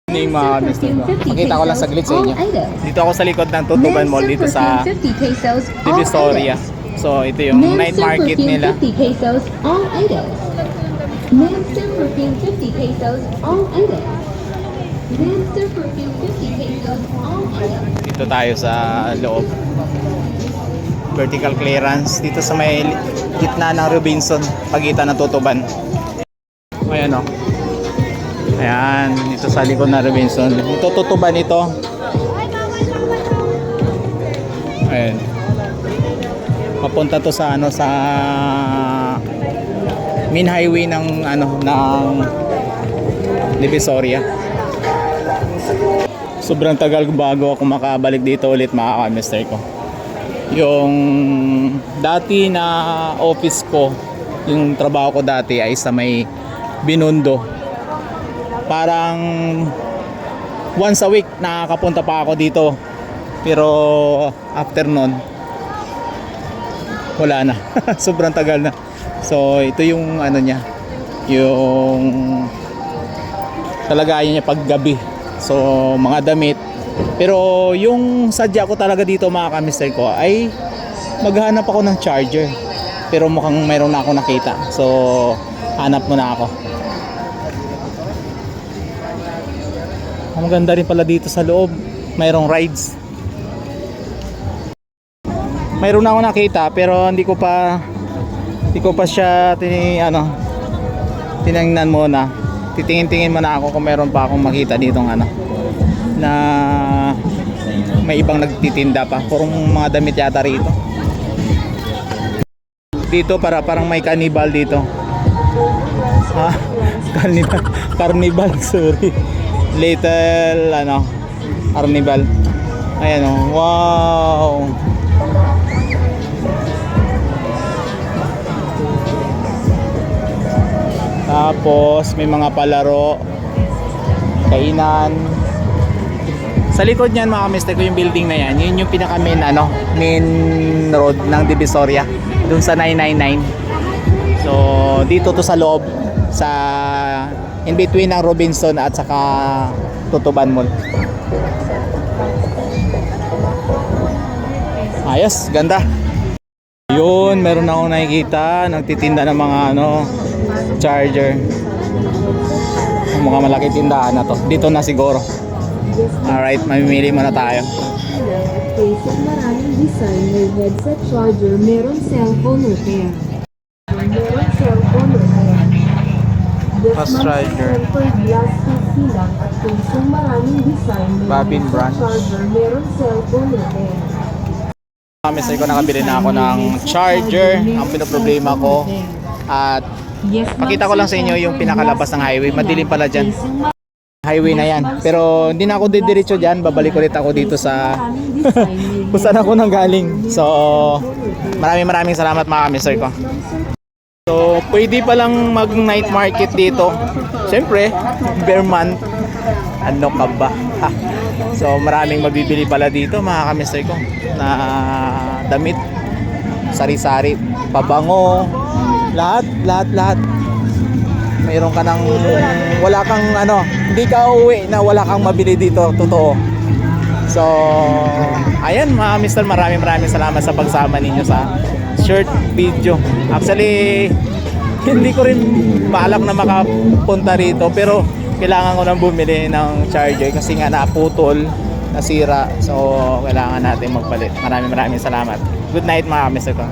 Yung mga mister ko. Pakita ko lang saglit sa inyo. Dito ako sa likod ng Tutuban Mall dito sa Divisoria. So ito yung night market nila. 50 pesos all items. Monster perfume 50 pesos all items. Monster perfume 50 pesos all items. Dito tayo sa loob. Vertical clearance dito sa may gitna ng Robinson, pagitan ng Tutuban. Ayan o. Ayan, dito sa likod ng Robinson. Ito Tutuban ito. Ayan. Papunta to sa ano, sa main highway ng ano, ng Divisoria. Sobrang tagal bago ako makabalik dito ulit, mga ka-mister ko. Yung dati na office ko, yung trabaho ko dati ay sa may Binondo. Parang once a week nakakapunta pa ako dito. Pero after nun, wala na. Sobrang tagal na. So ito yung ano niya, yung talagayan niya paggabi. So mga damit. Pero yung sadya ko talaga dito, mga ka-mister ko, ay maghanap ako ng charger. Pero mukhang mayroon na ako nakita. So hanap muna ako. Ang maganda rin pala dito sa loob, mayroong rides. Mayroon na ako nakita pero hindi ko pa siya tiningnan muna. Titingin-tingin muna ako kung meron pa akong makita dito ng ano, na may ibang nagtitinda pa. Purong mga damit yata rito. Dito parang may carnival dito. Ha? Carnival, sorry. Little ano, carnival. Ayan oh, wow. Tapos may mga palaro, kainan. Sa likod niyan, mga mister ko, yung building na yan, yun yung pinaka main ano, main road ng Divisoria, dun sa 999. So dito to sa loob, sa in between ng Robinson at saka Tutuban Mall. Ayos, ganda. Yun, meron akong nakikita nagtitinda ng mga ano, charger. Mga malaki tindahan na to. Dito na siguro. Alright, mamimili muna tayo. Maraming design, may headset charger, meron cellphone repair. Meron cellphone repair. Fast charger. Glass silang at kung maraming design, may Babin headset branch. charger, meron cellphone repair. Mister ko, nakabili na ako ng charger. Ang pinoproblema ko, at pakita ko lang sa inyo yung pinakalabas ng highway. Madilim pala dyan. Highway na yan. Pero hindi na ako didiretso dyan. Babalik ulit ako dito sa kung saan ako nang galing. So maraming salamat, mga mister ko. So pwede palang mag night market dito. Siyempre, bare month. Ano ka ba? So maraming mabibili pala dito, mga ka-mister ko, na damit, sari-sari, pabango, lahat. Mayroon ka ng wala kang ano, hindi ka uuwi na wala kang mabili dito, totoo. So ayan, mga mister, maraming salamat sa pagsama ninyo sa short video. Actually hindi ko rin balak na makapunta rito, pero kailangan ko nang bumili ng charger kasi nga naputol, nasira. So kailangan natin magpalit. Maraming salamat. Good night, mga mister ko.